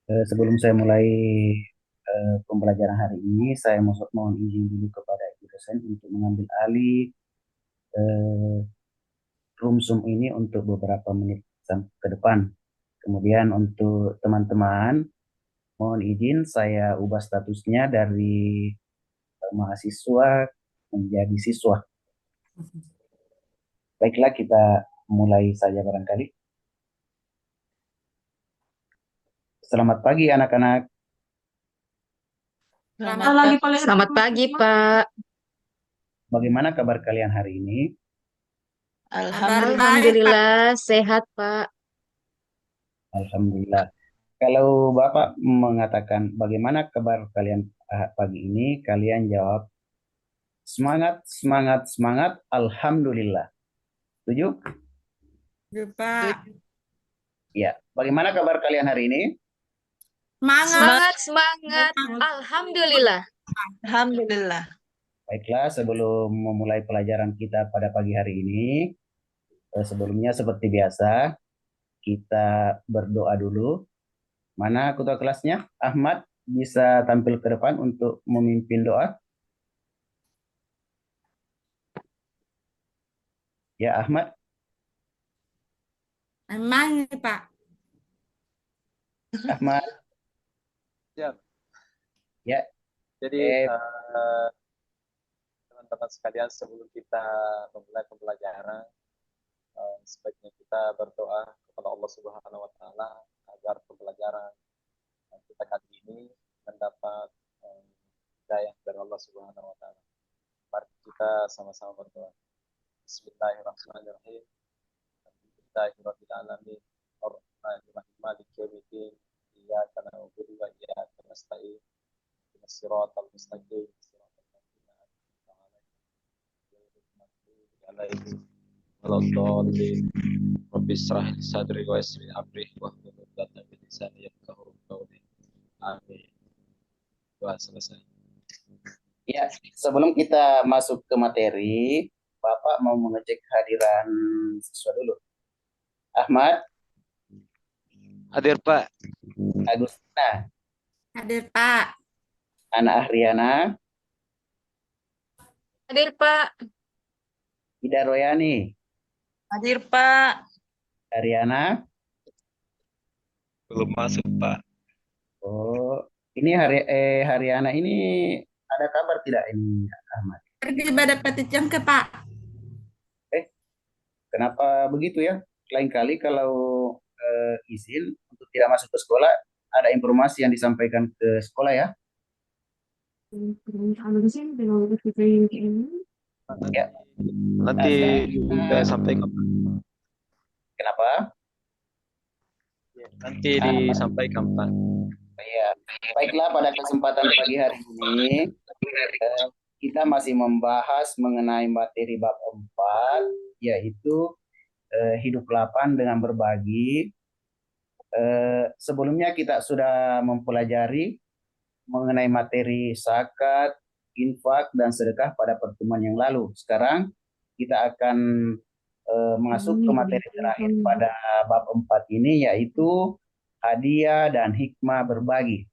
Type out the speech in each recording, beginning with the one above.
Sebelum saya mulai pembelajaran hari ini, saya mohon izin dulu kepada Ibu dosen untuk mengambil alih eh, room Zoom ini untuk beberapa menit ke depan. Kemudian untuk teman-teman, mohon izin saya ubah statusnya dari mahasiswa menjadi siswa. Baiklah, kita mulai saja barangkali. Selamat pagi anak-anak. Selamat pagi, Pak. Bagaimana kabar kalian hari ini? Kabar baik, Pak. Alhamdulillah sehat, Pak. Alhamdulillah. Kalau Bapak mengatakan bagaimana kabar kalian pagi ini, kalian jawab semangat, semangat, semangat, Alhamdulillah. Setuju? Ya, Pak. Ya. Bagaimana kabar kalian hari ini? Semangat. Semangat, semangat. Alhamdulillah. Alhamdulillah. Baiklah, sebelum memulai pelajaran kita pada pagi hari ini, sebelumnya seperti biasa, kita berdoa dulu. Mana ketua kelasnya? Ahmad bisa tampil ke depan untuk memimpin doa. Ya, Ahmad. Memang ini, Pak. Ahmad. Ya, Ya. jadi teman-teman sekalian sebelum kita memulai pembelajaran, sebaiknya kita berdoa kepada Allah Subhanahu Wa Taala agar pembelajaran kita kali ini mendapat hidayah dari Allah Subhanahu Wa Taala. Mari kita sama-sama berdoa. Bismillahirrahmanirrahim. Alhamdulillahirabbil alamin. Ar-Rahmanir-Rahim. Maliki yaumiddin. Iyyaka na'budu wa iyyaka nasta'in. Ihdinas siratal mustaqim. Siratal ladzina an'amta 'alaihim ghairil maghdubi 'alaihim waladdallin. Rabbi israh li sadri wa yassir li amri wahlul 'uqdatam min lisani yafqahu qawli. Amin. Doa selesai. Ya, sebelum kita masuk ke materi, Bapak mau mengecek hadiran siswa dulu. Ahmad, Hadir, Pak. Agustina, Hadir, Pak. Ana Ahriana, Hadir, Pak. Ida Royani, Hadir, Pak. Ariana. Belum masuk, Pak. Oh, ini Hariana ini ada kabar tidak ini Ahmad? Pergi pada peti ke, Pak. Eh, kenapa begitu ya? Lain kali kalau izin untuk tidak masuk ke sekolah, ada informasi yang disampaikan ke sekolah ya. Ya, Nanti saya sampaikan. kenapa? Nanti disampaikan, Pak. Ya, baiklah pada kesempatan pagi hari ini kita masih membahas mengenai materi bab 4 yaitu hidup lapang dengan berbagi. Sebelumnya kita sudah mempelajari mengenai materi zakat, infak, dan sedekah pada pertemuan yang lalu. Sekarang kita akan masuk ke materi terakhir pada bab 4 ini yaitu hadiah dan hikmah berbagi.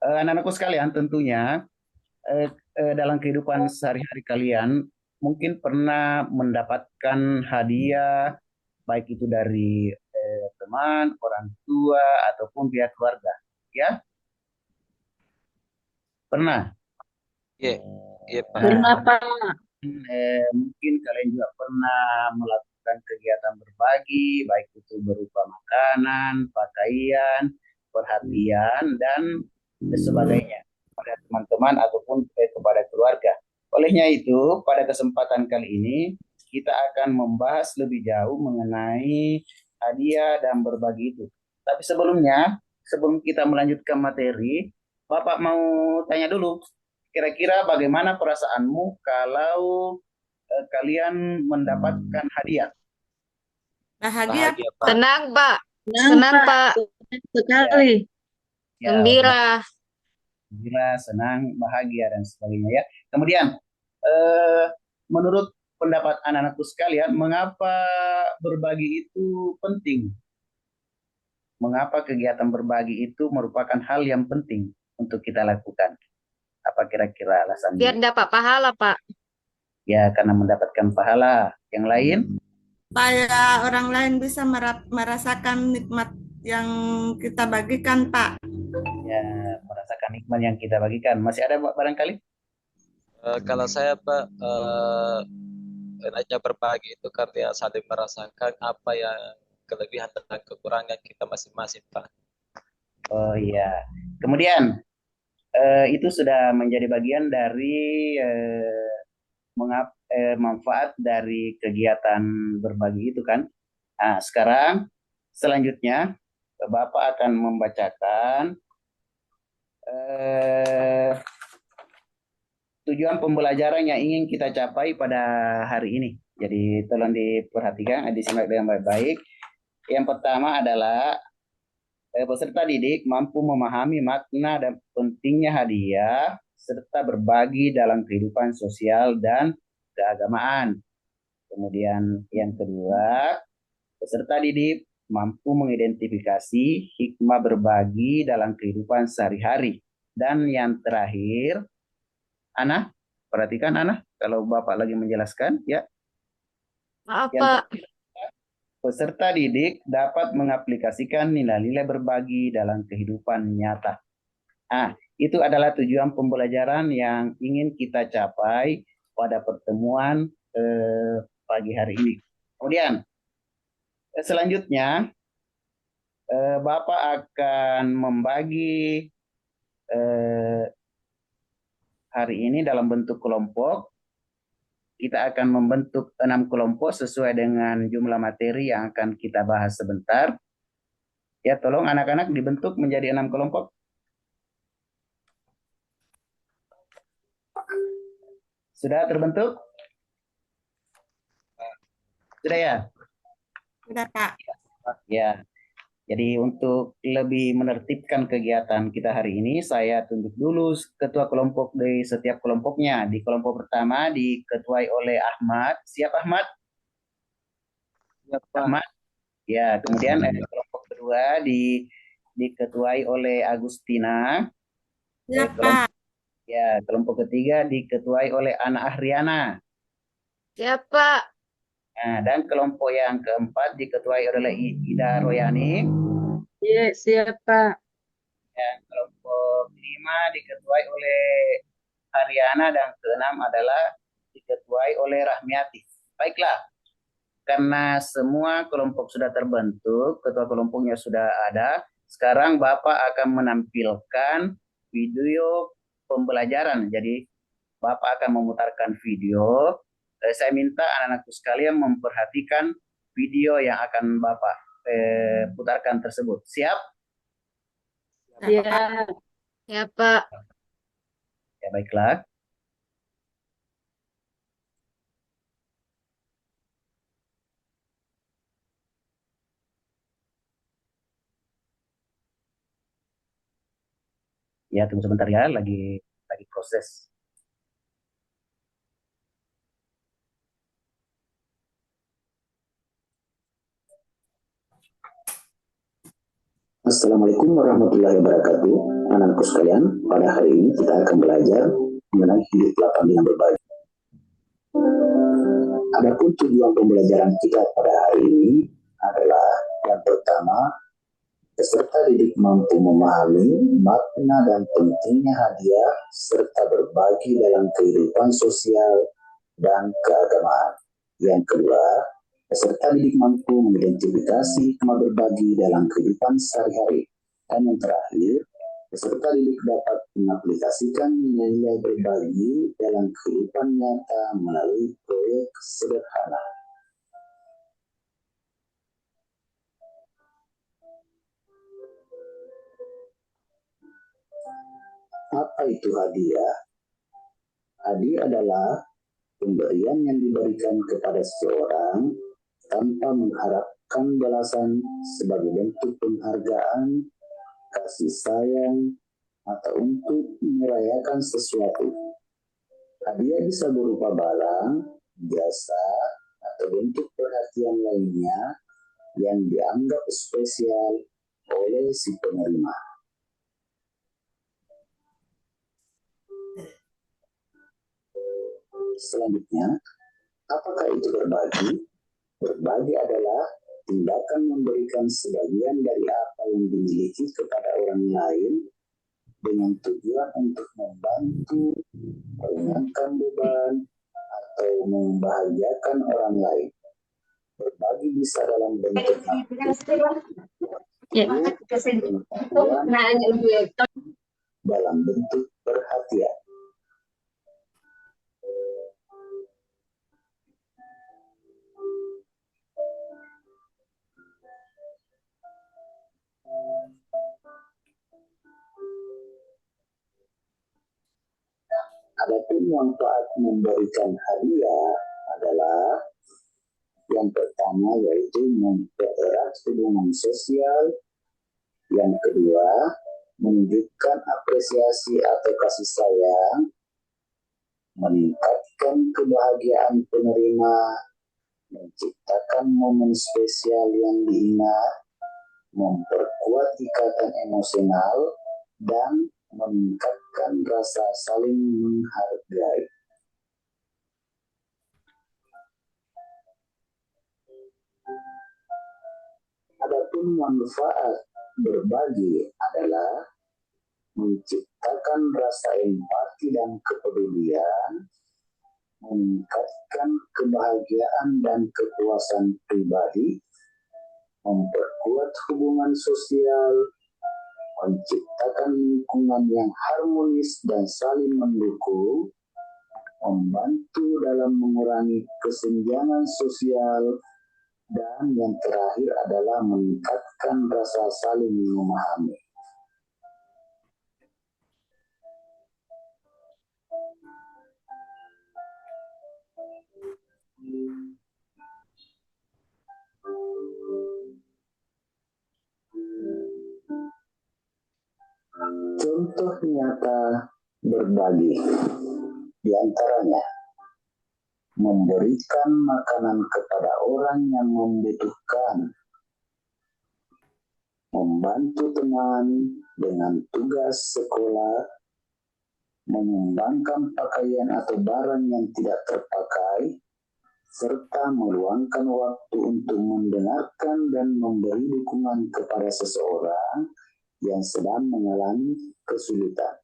Anak-anakku sekalian tentunya eh, dalam kehidupan sehari-hari kalian mungkin pernah mendapatkan hadiah baik itu dari teman, orang tua ataupun pihak keluarga. Ya, pernah. Iya, iya, Pak. Nah, Pak. mungkin kalian juga pernah melakukan kegiatan berbagi, baik itu berupa makanan, pakaian, perhatian, dan sebagainya pada teman-teman ataupun kepada keluarga. Olehnya itu, pada kesempatan kali ini, kita akan membahas lebih jauh mengenai hadiah dan berbagi itu. Tapi sebelumnya, sebelum kita melanjutkan materi, Bapak mau tanya dulu, kira-kira bagaimana perasaanmu kalau kalian mendapatkan hadiah? Bahagia, Bahagia, Pak. Tenang, Pak. Senang, Senang, Pak. Pak. Ya, Sekali. ya, Gembira. gembira, senang, bahagia dan sebagainya ya. Kemudian, eh, menurut pendapat anak-anakku sekalian, mengapa berbagi itu penting? mengapa kegiatan berbagi itu merupakan hal yang penting untuk kita lakukan? Apa kira-kira Biar alasannya? dapat pahala, Pak. Ya, karena mendapatkan pahala. Yang lain? Supaya orang lain bisa merasakan nikmat yang kita bagikan, Pak. Ya, merasakan nikmat yang kita bagikan. Masih ada barangkali? Kalau saya Pak, enaknya berbagi itu karena saling merasakan apa yang kelebihan dan kekurangan kita masing-masing Pak. Oh iya. Kemudian itu sudah menjadi bagian dari manfaat dari kegiatan berbagi itu kan. Nah, sekarang selanjutnya Bapak akan membacakan tujuan pembelajaran yang ingin kita capai pada hari ini. Jadi tolong diperhatikan, disimak dengan baik-baik. Yang pertama adalah peserta didik mampu memahami makna dan pentingnya hadiah serta berbagi dalam kehidupan sosial dan keagamaan. Kemudian yang kedua, peserta didik mampu mengidentifikasi hikmah berbagi dalam kehidupan sehari-hari. Dan yang terakhir, Ana, perhatikan Ana, kalau Bapak lagi menjelaskan, ya. Maaf, Yang Pak. peserta didik dapat mengaplikasikan nilai-nilai berbagi dalam kehidupan nyata. Itu adalah tujuan pembelajaran yang ingin kita capai pada pertemuan pagi hari ini. Kemudian, selanjutnya, Bapak akan membagi hari ini dalam bentuk kelompok. Kita akan membentuk 6 kelompok sesuai dengan jumlah materi yang akan kita bahas sebentar. Ya, tolong anak-anak dibentuk menjadi 6 kelompok. Sudah terbentuk? Sudah ya? Sudah, Pak. Ya. Jadi untuk lebih menertibkan kegiatan kita hari ini, saya tunjuk dulu ketua kelompok di setiap kelompoknya. Di kelompok pertama diketuai oleh Ahmad. Siap Ahmad? Ya, Pak. Ahmad. Ya, kemudian kelompok kedua diketuai oleh Agustina. Ya, Pak. Kelompok ketiga diketuai oleh Ana Ahriana. Siap, Pak. Nah, dan kelompok yang keempat diketuai oleh Ida Royani. Iya, siap, Pak. Yang kelompok lima diketuai oleh Haryana dan keenam adalah diketuai oleh Rahmiati. Baiklah, karena semua kelompok sudah terbentuk, ketua kelompoknya sudah ada, sekarang Bapak akan menampilkan video pembelajaran. Jadi Bapak akan memutarkan video. Saya minta anak-anakku sekalian memperhatikan video yang akan Bapak putarkan tersebut. Siap? Iya. Ya, Pak. Ya, baiklah. Ya, tunggu sebentar ya, lagi proses. Assalamualaikum warahmatullahi wabarakatuh. Anak-anakku sekalian, pada hari ini kita akan belajar mengenai hidup lapang dengan berbagi. Adapun tujuan pembelajaran kita pada hari ini adalah yang pertama, peserta didik mampu memahami makna dan pentingnya hadiah serta berbagi dalam kehidupan sosial dan keagamaan. Yang kedua, peserta didik mampu mengidentifikasi hikmah berbagi dalam kehidupan sehari-hari. Dan yang terakhir, peserta didik dapat mengaplikasikan nilai-nilai berbagi dalam kehidupan nyata melalui proyek sederhana. Apa itu hadiah? Hadiah adalah pemberian yang diberikan kepada seseorang tanpa mengharapkan balasan sebagai bentuk penghargaan, kasih sayang, atau untuk merayakan sesuatu. Hadiah bisa berupa barang, jasa, atau bentuk perhatian lainnya yang dianggap spesial oleh si penerima. Selanjutnya, apakah itu berbagi? Berbagi adalah tindakan memberikan sebagian dari apa yang dimiliki kepada orang lain dengan tujuan untuk membantu, meringankan beban, atau membahagiakan orang lain. Berbagi bisa dalam bentuk Ya. pengetahuan, dalam bentuk perhatian. Adapun manfaat memberikan hadiah adalah yang pertama yaitu mempererat hubungan sosial, yang kedua menunjukkan apresiasi atau kasih sayang, meningkatkan kebahagiaan penerima, menciptakan momen spesial yang diingat, memperkuat ikatan emosional, dan meningkatkan rasa saling menghargai. Adapun manfaat berbagi adalah menciptakan rasa empati dan kepedulian, meningkatkan kebahagiaan dan kepuasan pribadi, memperkuat hubungan sosial, menciptakan lingkungan yang harmonis dan saling mendukung, membantu dalam mengurangi kesenjangan sosial, dan yang terakhir adalah meningkatkan rasa saling memahami. Contoh nyata berbagi, di antaranya memberikan makanan kepada orang yang membutuhkan, membantu teman dengan tugas sekolah, menyumbangkan pakaian atau barang yang tidak terpakai, serta meluangkan waktu untuk mendengarkan dan memberi dukungan kepada seseorang yang sedang mengalami kesulitan.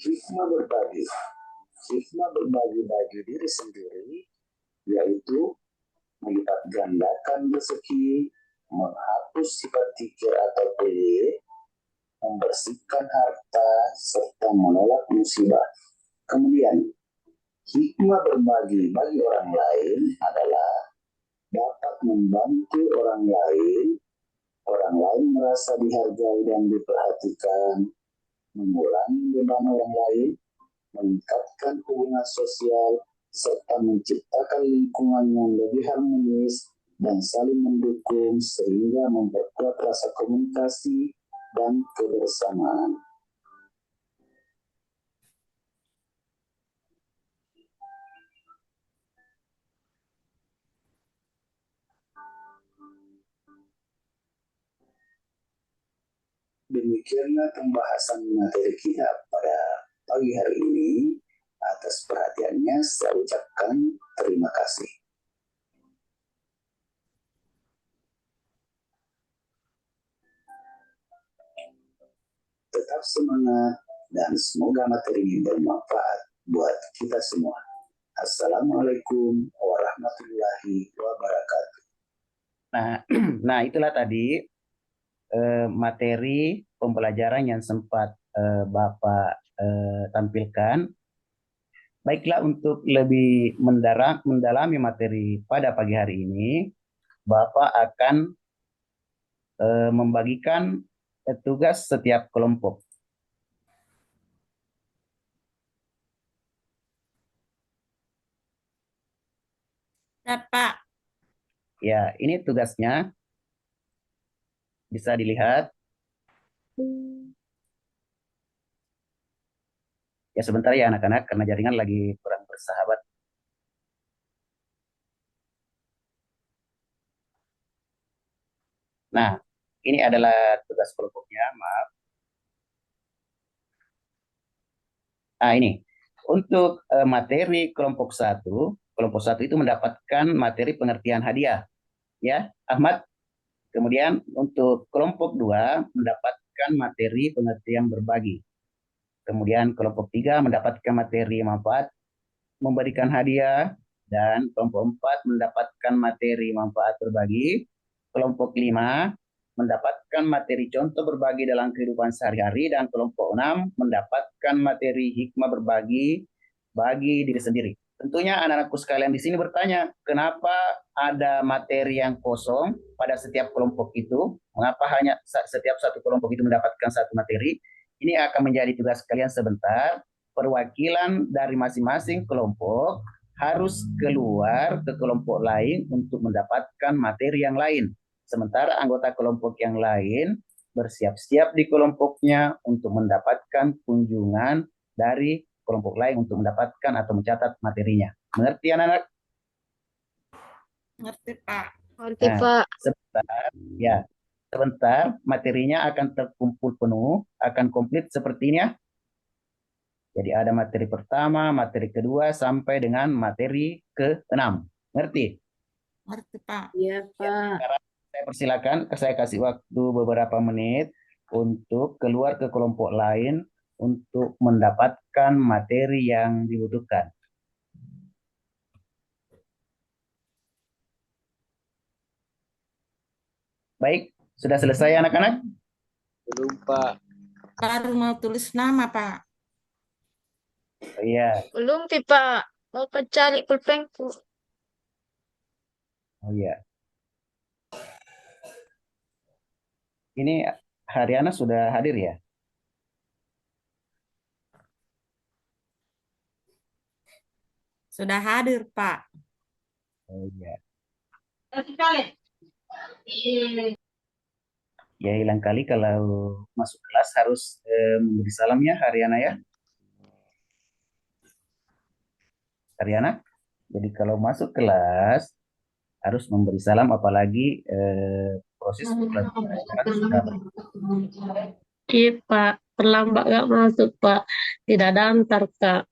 Hikmah berbagi. Hikmah berbagi bagi diri sendiri yaitu melipat gandakan rezeki, menghapus sifat kikir atau pelit, membersihkan harta, serta menolak musibah. Kemudian, hikmah berbagi bagi orang lain adalah dapat membantu orang lain merasa dihargai dan diperhatikan, mengurangi beban orang lain, meningkatkan hubungan sosial, serta menciptakan lingkungan yang lebih harmonis dan saling mendukung sehingga memperkuat rasa komunikasi dan kebersamaan. Demikianlah pembahasan materi kita pada pagi hari ini. Atas perhatiannya saya ucapkan terima kasih. Tetap semangat dan semoga materi ini bermanfaat buat kita semua. Assalamualaikum warahmatullahi wabarakatuh. Nah, itulah tadi materi pembelajaran yang sempat Bapak tampilkan. Baiklah, untuk lebih mendalami materi pada pagi hari ini, Bapak akan membagikan tugas setiap kelompok. Ya, Pak. Ya, ini tugasnya. Bisa dilihat. Ya sebentar ya anak-anak, karena jaringan lagi kurang bersahabat. Nah, ini adalah tugas kelompoknya, maaf. Nah, ini. Untuk materi kelompok satu itu mendapatkan materi pengertian hadiah. Ya, Ahmad. Kemudian untuk kelompok 2 mendapatkan materi pengertian berbagi. Kemudian kelompok 3 mendapatkan materi manfaat memberikan hadiah, dan kelompok 4 mendapatkan materi manfaat berbagi. Kelompok 5 mendapatkan materi contoh berbagi dalam kehidupan sehari-hari, dan kelompok 6 mendapatkan materi hikmah berbagi bagi diri sendiri. Tentunya anak-anakku sekalian di sini bertanya, kenapa ada materi yang kosong pada setiap kelompok itu? Mengapa hanya setiap satu kelompok itu mendapatkan satu materi? Ini akan menjadi tugas kalian sebentar. Perwakilan dari masing-masing kelompok harus keluar ke kelompok lain untuk mendapatkan materi yang lain. Sementara anggota kelompok yang lain bersiap-siap di kelompoknya untuk mendapatkan kunjungan dari kelompok lain untuk mendapatkan atau mencatat materinya. Mengerti anak-anak? Ngerti, Pak. Ngerti, Nah, Pak. sebentar materinya akan terkumpul penuh, akan komplit seperti ini ya. Jadi ada materi pertama, materi kedua, sampai dengan materi ke-6. Ngerti? Ngerti, Pak. Iya, Pak. Sekarang saya persilakan, saya kasih waktu beberapa menit untuk keluar ke kelompok lain untuk mendapatkan materi yang dibutuhkan. Baik, sudah selesai anak-anak? Belum, Pak. Baru mau tulis nama, Pak. Oh, iya, Belum, Pak. Mau cari pulpenku. oh iya. Ini Haryana sudah hadir ya? Sudah hadir, Pak. Oh iya. Ya hilang kali kalau masuk kelas harus memberi salamnya Haryana ya. Haryana. Jadi kalau masuk kelas harus memberi salam, apalagi proses pembelajaran sudah Iya, Pak. Terlambat gak masuk, Pak. Tidak ada antar, Kak.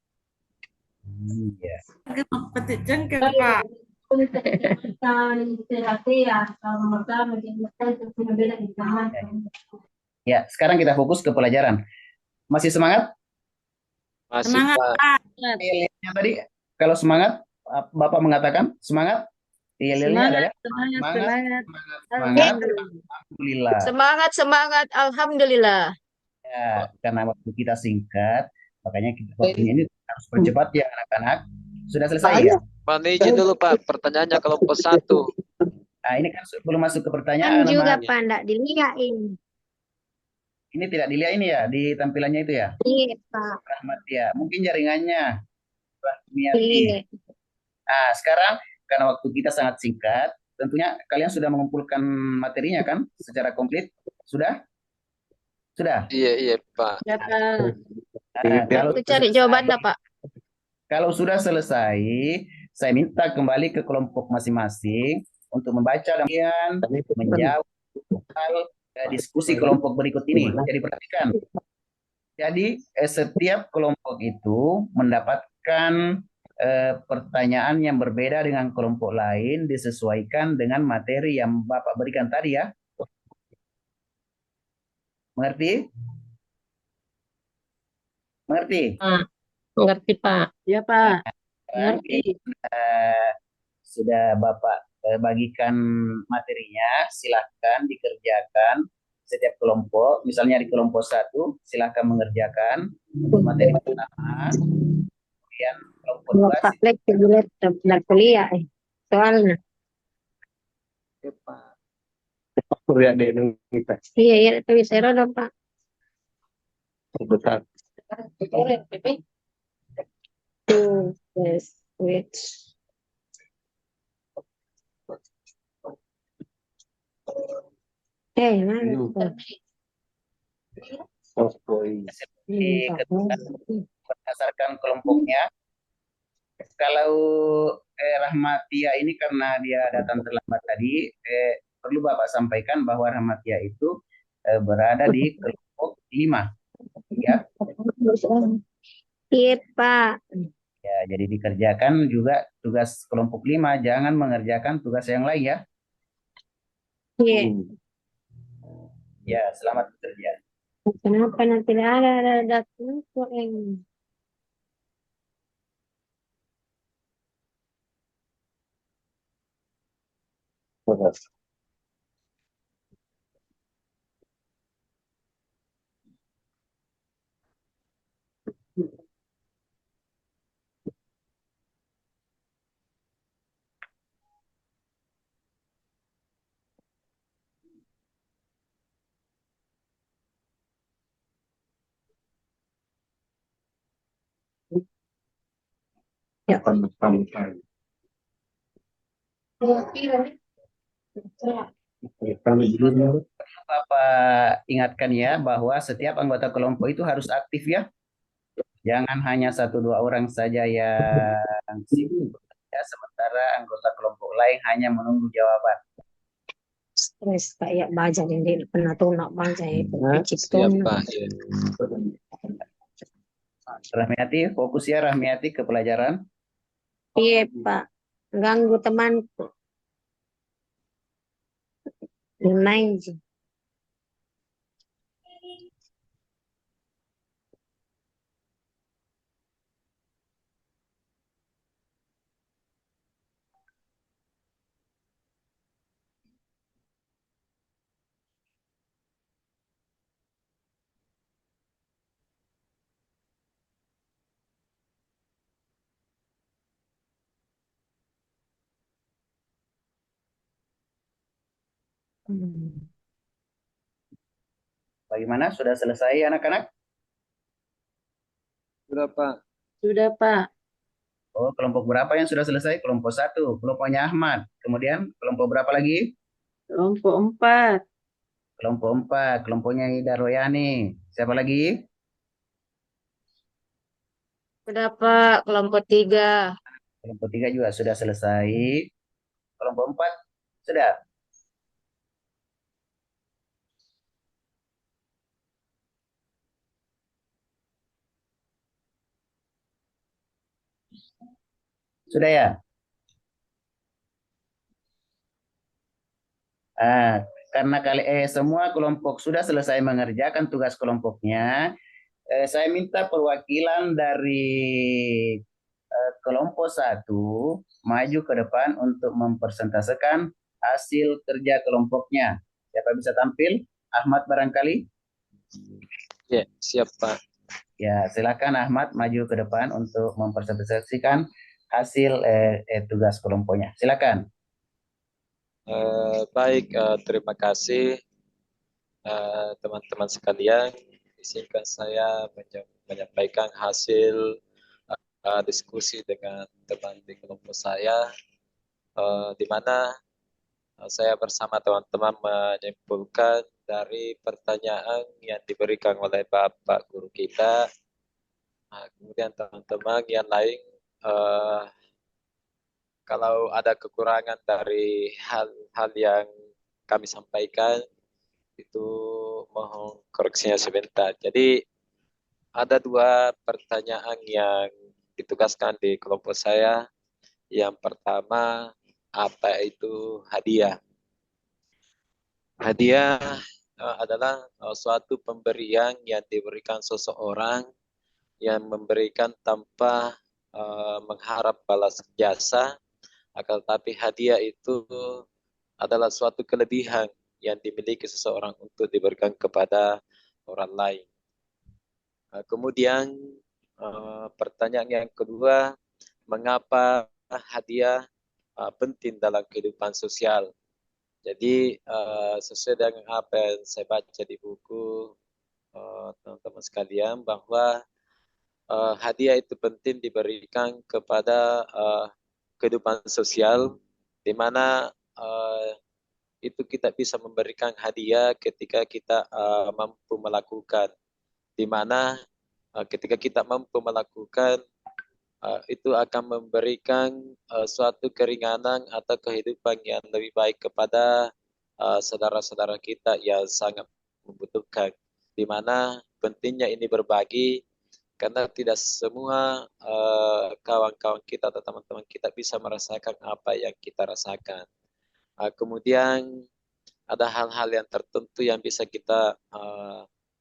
iya. Lagi mau petik jengkel, Pak. Ya, sekarang kita fokus ke pelajaran. Masih semangat? Masih, Semangat, Pak. Pak. Yang tadi kalau semangat, Bapak mengatakan semangat. Yel-yelnya adalah Semangat, semangat, semangat. semangat. Alhamdulillah. Semangat, semangat. Alhamdulillah. Ya, karena waktu kita singkat, makanya waktunya ini harus percepat ya anak-anak. Sudah selesai ya? Pak, izin dulu, Pak. Pertanyaannya kelompok 1. Nah, ini kan belum masuk ke Kan pertanyaan, juga, Ahmad. Pak. Nggak dilihatin. Ini tidak dilihat ini ya, di tampilannya itu ya, Iya, Pak. Rahmat ya. Mungkin jaringannya. Rahmiati. Iya. Nah, sekarang karena waktu kita sangat singkat, tentunya kalian sudah mengumpulkan materinya kan secara komplit? Sudah? Sudah? Iya, Pak. Ya, Pak. Nah, kalau Aku cari jawabannya, Pak. Kalau sudah selesai, saya minta kembali ke kelompok masing-masing untuk membaca dan menjawab hal diskusi kelompok berikut ini. Jadi perhatikan. Jadi setiap kelompok itu mendapatkan pertanyaan yang berbeda dengan kelompok lain disesuaikan dengan materi yang Bapak berikan tadi ya. Mengerti? Mengerti? Mengerti, Pak. Ya, Pak. Ngerti. Sudah Bapak bagikan materinya, silahkan dikerjakan setiap kelompok. Misalnya di kelompok 1, silahkan mengerjakan materi pertama. Kemudian kelompok 2, Pak Lek di laptop nak kuliah soalnya. Kuliah di Indonesia. Iya, iya, itu bisa dong, Pak. Betul. Yes, wait. Seperti ketika berdasarkan kelompoknya, kalau Rahmatia ini karena dia datang terlambat tadi, perlu Bapak sampaikan bahwa Rahmatia itu berada di kelompok 5. Ya. Iya, Pak. Ya, jadi dikerjakan juga tugas kelompok 5, jangan mengerjakan tugas yang lain ya. Iya. Ya, selamat bekerja. Kenapa nanti ada datang kok yang Bapak ingatkan ya bahwa setiap anggota kelompok itu harus aktif ya. Jangan hanya 1-2 orang saja yang sibuk ya, sementara anggota kelompok lain hanya menunggu jawaban. stres kayak baca yang pernah tuh nak baca itu Siap, Pak. Ya. Rahmiati, fokus ya Rahmiati ke pelajaran. Iya, Pak. Ganggu temanku. Main sih. Bagaimana? Sudah selesai anak-anak? Sudah, Pak. Sudah, Pak. Oh, kelompok berapa yang sudah selesai? Kelompok 1, kelompoknya Ahmad. Kemudian kelompok berapa lagi? Kelompok 4. Kelompok 4, kelompoknya Ida Royani. Siapa lagi? Sudah, Pak. Kelompok 3. Kelompok 3 juga sudah selesai. Kelompok 4 sudah. Sudah ya? Karena semua kelompok sudah selesai mengerjakan tugas kelompoknya, saya minta perwakilan dari kelompok 1 maju ke depan untuk mempresentasikan hasil kerja kelompoknya. Siapa bisa tampil? Ahmad barangkali? Ya, siap, Pak. Ya, silakan Ahmad maju ke depan untuk mempresentasikan hasil tugas kelompoknya. Silakan. Baik, terima kasih teman-teman sekalian. Izinkan saya menyampaikan hasil diskusi dengan teman di kelompok saya, di mana saya bersama teman-teman menyimpulkan dari pertanyaan yang diberikan oleh Bapak Guru kita. Kemudian teman-teman yang lain, kalau ada kekurangan dari hal-hal yang kami sampaikan, itu mohon koreksinya sebentar. Jadi ada 2 pertanyaan yang ditugaskan di kelompok saya. Yang pertama, apa itu hadiah? Hadiah adalah suatu pemberian yang diberikan seseorang yang memberikan tanpa mengharap balas jasa, akan tetapi hadiah itu adalah suatu kelebihan yang dimiliki seseorang untuk diberikan kepada orang lain. Kemudian pertanyaan yang kedua, mengapa hadiah penting dalam kehidupan sosial? Jadi sesuai dengan apa yang saya baca di buku teman-teman sekalian, bahwa hadiah itu penting diberikan kepada kehidupan sosial, di mana itu kita bisa memberikan hadiah ketika kita mampu melakukan, di mana ketika kita mampu melakukan itu akan memberikan suatu keringanan atau kehidupan yang lebih baik kepada saudara-saudara kita yang sangat membutuhkan, di mana pentingnya ini berbagi, karena tidak semua kawan-kawan kita atau teman-teman kita bisa merasakan apa yang kita rasakan. Kemudian ada hal-hal yang tertentu yang bisa kita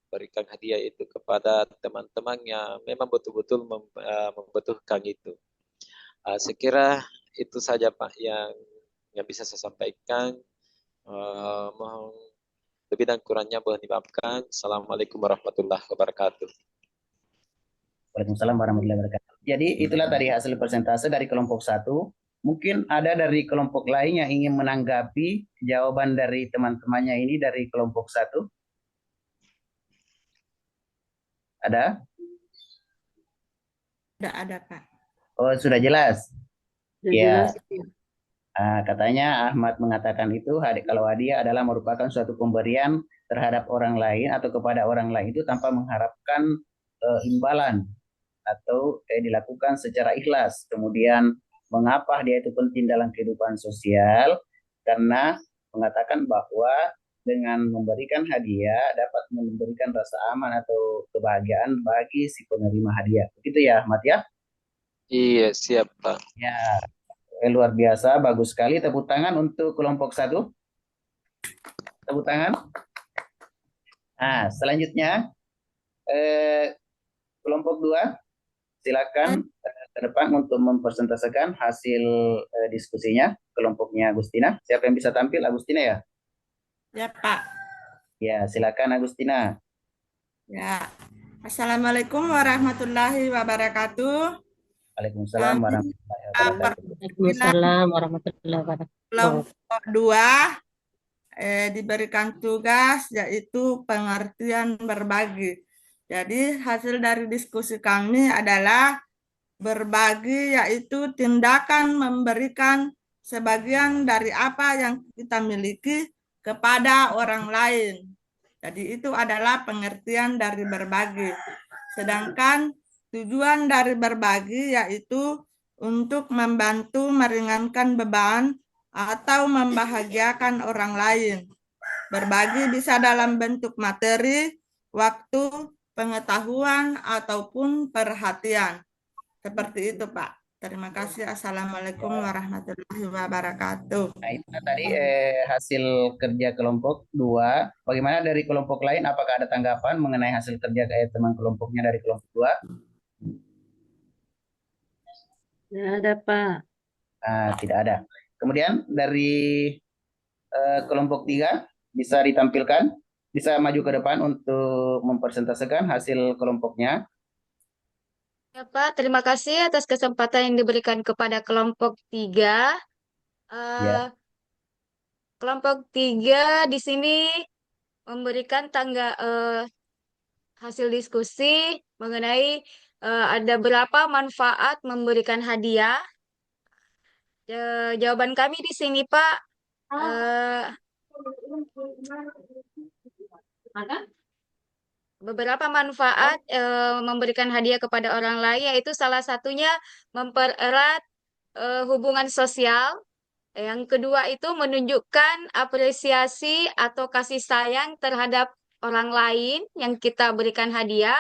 berikan hadiah itu kepada teman-teman yang memang betul-betul membutuhkan itu. Saya kira itu saja Pak yang bisa saya sampaikan. Mohon lebih dan kurangnya mohon dimaafkan. Assalamualaikum warahmatullahi wabarakatuh. Waalaikumsalam warahmatullahi wabarakatuh. Jadi itulah tadi hasil persentase dari kelompok 1. Mungkin ada dari kelompok lain yang ingin menanggapi jawaban dari teman-temannya ini dari kelompok 1. Ada? Tidak ada, Pak. Oh, sudah jelas. Sudah Ya. jelas. Katanya Ahmad mengatakan itu kalau hadiah adalah merupakan suatu pemberian terhadap orang lain atau kepada orang lain itu tanpa mengharapkan imbalan atau dilakukan secara ikhlas. Kemudian mengapa dia itu penting dalam kehidupan sosial? Karena mengatakan bahwa dengan memberikan hadiah dapat memberikan rasa aman atau kebahagiaan bagi si penerima hadiah. Begitu ya, Ahmad ya? Iya, siap Pak. Ya, luar biasa, bagus sekali. Tepuk tangan untuk kelompok 1. Tepuk tangan. Nah, selanjutnya kelompok 2, silakan ke depan untuk mempresentasikan hasil diskusinya. Kelompoknya Agustina. Siapa yang bisa tampil? Agustina ya? Ya, Pak. Ya, silakan Agustina. Ya. Assalamualaikum warahmatullahi wabarakatuh. Waalaikumsalam warahmatullahi wabarakatuh. Waalaikumsalam warahmatullahi wabarakatuh. Kelompok 2 diberikan tugas yaitu pengertian berbagi. Jadi hasil dari diskusi kami adalah berbagi yaitu tindakan memberikan sebagian dari apa yang kita miliki kepada orang lain. Jadi itu adalah pengertian dari berbagi. Sedangkan tujuan dari berbagi yaitu untuk membantu meringankan beban atau membahagiakan orang lain. Berbagi bisa dalam bentuk materi, waktu, pengetahuan, ataupun perhatian. Seperti itu, Pak. Terima kasih. Assalamualaikum warahmatullahi wabarakatuh. Nah, itu tadi hasil kerja kelompok 2. Bagaimana dari kelompok lain? Apakah ada tanggapan mengenai hasil kerja teman kelompoknya dari kelompok 2? Tidak ada, Pak. Tidak ada. Kemudian dari kelompok 3 bisa ditampilkan, bisa maju ke depan untuk mempresentasikan hasil kelompoknya. Ya, Pak, terima kasih atas kesempatan yang diberikan kepada kelompok 3. Ya. Kelompok 3 di sini memberikan hasil diskusi mengenai ada berapa manfaat memberikan hadiah. Jawaban kami di sini, Pak, beberapa manfaat memberikan hadiah kepada orang lain, yaitu salah satunya mempererat hubungan sosial. Yang kedua itu menunjukkan apresiasi atau kasih sayang terhadap orang lain yang kita berikan hadiah.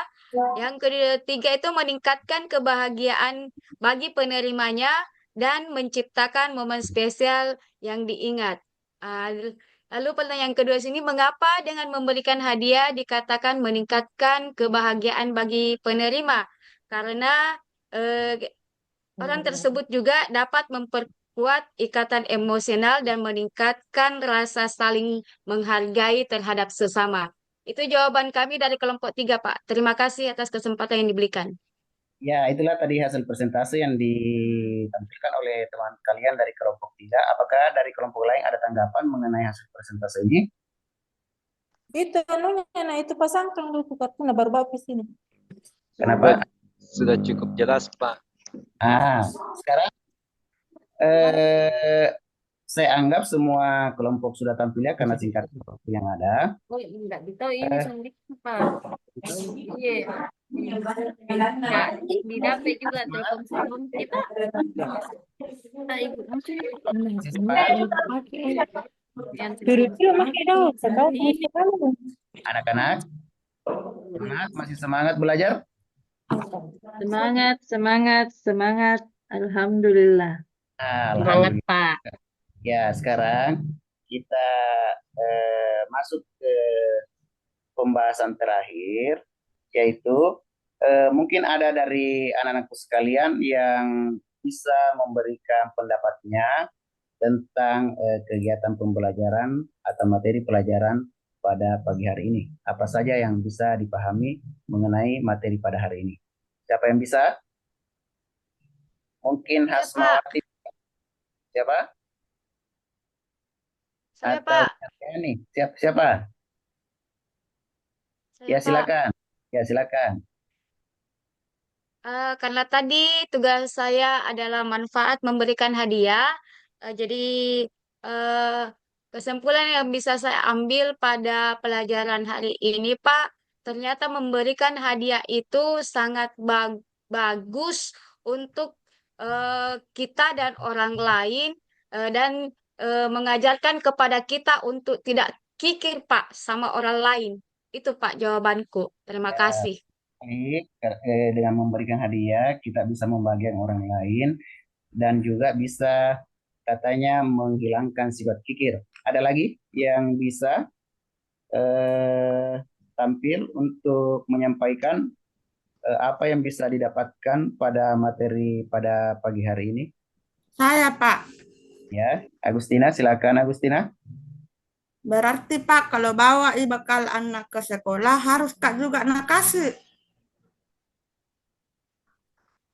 Yang ketiga itu meningkatkan kebahagiaan bagi penerimanya dan menciptakan momen spesial yang diingat. Lalu pertanyaan kedua sini, mengapa dengan memberikan hadiah dikatakan meningkatkan kebahagiaan bagi penerima? Karena orang tersebut juga dapat memperkuat ikatan emosional dan meningkatkan rasa saling menghargai terhadap sesama. Itu jawaban kami dari kelompok 3, Pak. Terima kasih atas kesempatan yang diberikan. Ya, itulah tadi hasil persentase yang ditampilkan oleh teman kalian dari kelompok 3. Apakah dari kelompok lain ada tanggapan mengenai hasil persentase ini? Itu nah itu pasangkan dulu kartunya baru bagus ini. Kenapa? Sudah cukup jelas Pak. Sekarang saya anggap semua kelompok sudah tampil ya karena singkat waktu yang ada. Oh, enggak ditahu ini Eh, sendiri Pak. Iya. Ya, di dapet juga telepon kita. Kita ikut masuk. masih semangat Yang Biru-biru makai dong. Sekali ini kamu. anak-anak? Semangat, masih semangat belajar? Semangat, semangat, semangat. Alhamdulillah. Alhamdulillah. Semangat, Pak. Ya, sekarang kita masuk ke pembahasan terakhir, yaitu mungkin ada dari anak-anakku sekalian yang bisa memberikan pendapatnya tentang kegiatan pembelajaran atau materi pelajaran pada pagi hari ini. Apa saja yang bisa dipahami mengenai materi pada hari ini? Siapa yang bisa? Mungkin Saya, Pak. Hasmawati. Siapa? Saya, Atau Pak. nih? Siapa? Saya, Ya, Pak. silakan. Ya, silakan. Karena tadi tugas saya adalah manfaat memberikan hadiah, jadi eh, kesimpulan yang bisa saya ambil pada pelajaran hari ini, Pak, ternyata memberikan hadiah itu sangat bagus untuk kita dan orang lain, dan mengajarkan kepada kita untuk tidak kikir, Pak, sama orang lain. Itu, Pak, jawabanku. Terima kasih. Baik, dengan memberikan hadiah, kita bisa membahagiakan orang lain dan juga bisa katanya menghilangkan sifat kikir. Ada lagi yang bisa tampil untuk menyampaikan apa yang bisa didapatkan pada materi pada pagi hari ini? Saya, Pak. Ya, Agustina, silakan Agustina. Berarti Pak, kalau bawa bekal anak ke sekolah harus Kak juga nak kasih.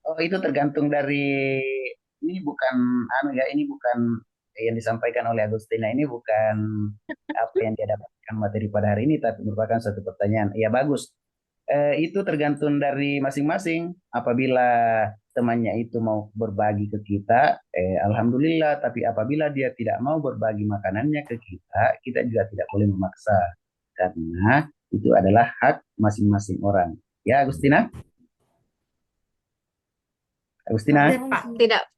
Oh, itu tergantung dari ini bukan ini bukan yang disampaikan oleh Agustina ini bukan apa yang dia dapatkan materi pada hari ini tapi merupakan satu pertanyaan. Ya bagus. Itu tergantung dari masing-masing. Apabila temannya itu mau berbagi ke kita, alhamdulillah. Tapi apabila dia tidak mau berbagi makanannya ke kita, kita juga tidak boleh memaksa karena itu adalah hak masing-masing orang. Ya, Agustina? Agustina? Oke, Pak.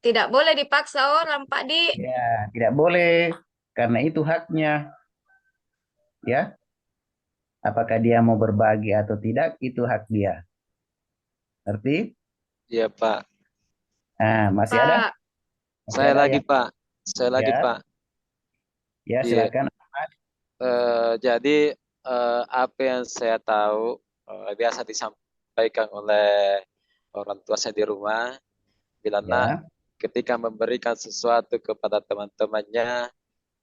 Tidak boleh dipaksa orang, Pak Di. Ya, tidak boleh karena itu haknya. Ya, apakah dia mau berbagi atau tidak, itu hak dia. Ngerti? Iya, Pak. Nah, masih ada? Pak, Masih Saya ada lagi, ya? Pak. Saya lagi, Ya, Pak. ya Iya. silakan. Jadi apa yang saya tahu biasa disampaikan oleh orang tua saya di rumah, bila nak Ya, ketika memberikan sesuatu kepada teman-temannya,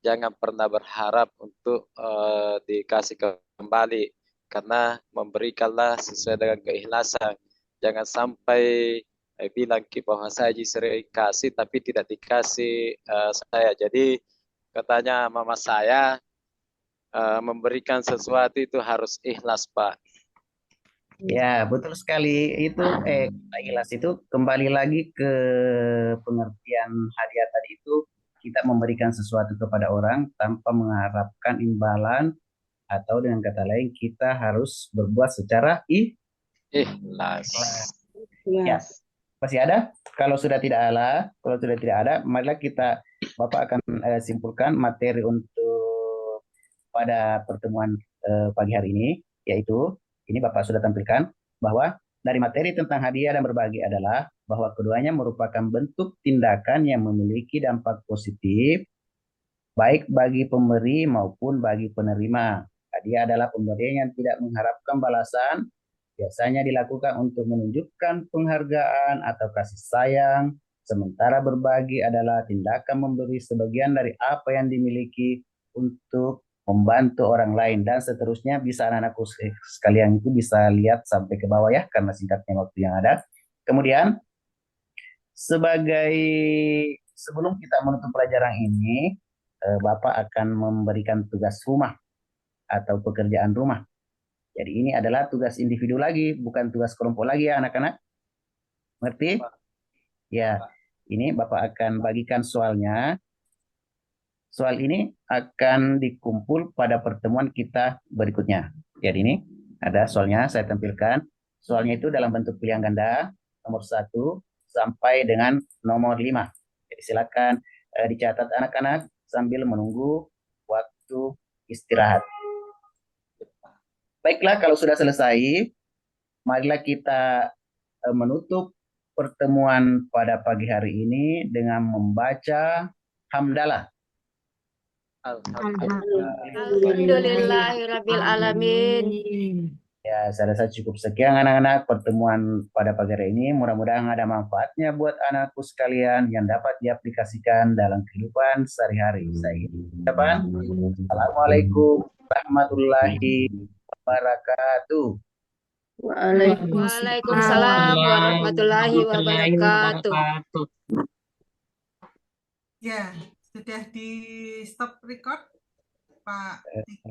jangan pernah berharap untuk dikasih kembali, karena memberikanlah sesuai dengan keikhlasan. Jangan sampai bilang bahwa saya sering kasih tapi tidak dikasih saya. Jadi katanya mama saya, memberikan sesuatu itu harus ikhlas, Pak. ya betul sekali. Itu ikhlas itu kembali lagi ke pengertian hadiah tadi itu kita memberikan sesuatu kepada orang tanpa mengharapkan imbalan atau dengan kata lain kita harus berbuat secara Ikhlas. ya. Masih ada? Kalau sudah tidak ada, marilah Bapak akan simpulkan materi untuk pada pertemuan pagi hari ini, yaitu ini Bapak sudah tampilkan bahwa dari materi tentang hadiah dan berbagi adalah bahwa keduanya merupakan bentuk tindakan yang memiliki dampak positif baik bagi pemberi maupun bagi penerima. Hadiah adalah pemberian yang tidak mengharapkan balasan, biasanya dilakukan untuk menunjukkan penghargaan atau kasih sayang, sementara berbagi adalah tindakan memberi sebagian dari apa yang dimiliki untuk membantu orang lain dan seterusnya. Bisa anak-anakku sekalian itu bisa lihat sampai ke bawah ya karena singkatnya waktu yang ada. Kemudian sebelum kita menutup pelajaran ini, Bapak akan memberikan tugas rumah atau pekerjaan rumah. Jadi ini adalah tugas individu lagi, bukan tugas kelompok lagi ya anak-anak. Ngerti? Ya, ini Bapak akan bagikan soalnya. soal ini akan dikumpul pada pertemuan kita berikutnya. Jadi ini ada soalnya, saya tampilkan. Soalnya itu dalam bentuk pilihan ganda, nomor 1 sampai dengan nomor 5. Jadi silakan dicatat anak-anak sambil menunggu waktu istirahat. Baiklah, kalau sudah selesai, marilah kita menutup pertemuan pada pagi hari ini dengan membaca hamdalah. Alhamdulillahirabbil alamin. Ya, saya rasa cukup sekian anak-anak pertemuan pada pagi hari ini. Mudah-mudahan ada manfaatnya buat anakku sekalian yang dapat diaplikasikan dalam kehidupan sehari-hari. Saya ucapkan Assalamualaikum warahmatullahi wabarakatuh. Waalaikumsalam warahmatullahi wabarakatuh. Ya, sudah di stop record, Pak.